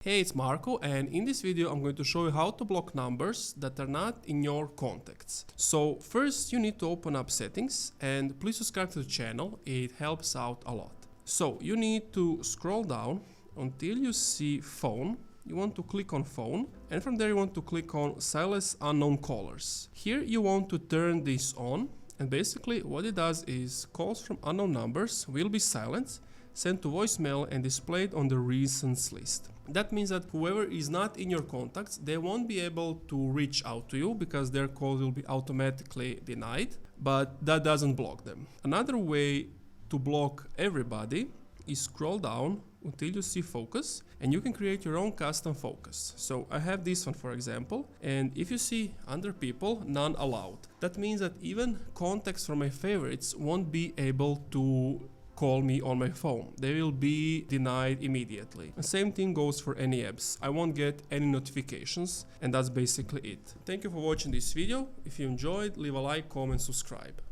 Hey, it's Marko, and in this video I'm going to show you how to block numbers that are not in your contacts. So first you need to open up settings, and please subscribe to the channel, it helps out a lot. So you need to scroll down until you see phone. You want to click on phone, and from there you want to click on silence unknown callers. Here you want to turn this on, and basically what it does is calls from unknown numbers will be silenced, sent to voicemail and displayed on the recents list. That means that whoever is not in your contacts, they won't be able to reach out to you because their call will be automatically denied, but that doesn't block them. Another way to block everybody is scroll down until you see focus, and you can create your own custom focus. So I have this one, for example, and if you see under people, none allowed. That means that even contacts from my favorites won't be able to call me on my phone. They will be denied immediately. The same thing goes for any apps. I won't get any notifications, and that's basically it. Thank you for watching this video. If you enjoyed, leave a like, comment, subscribe.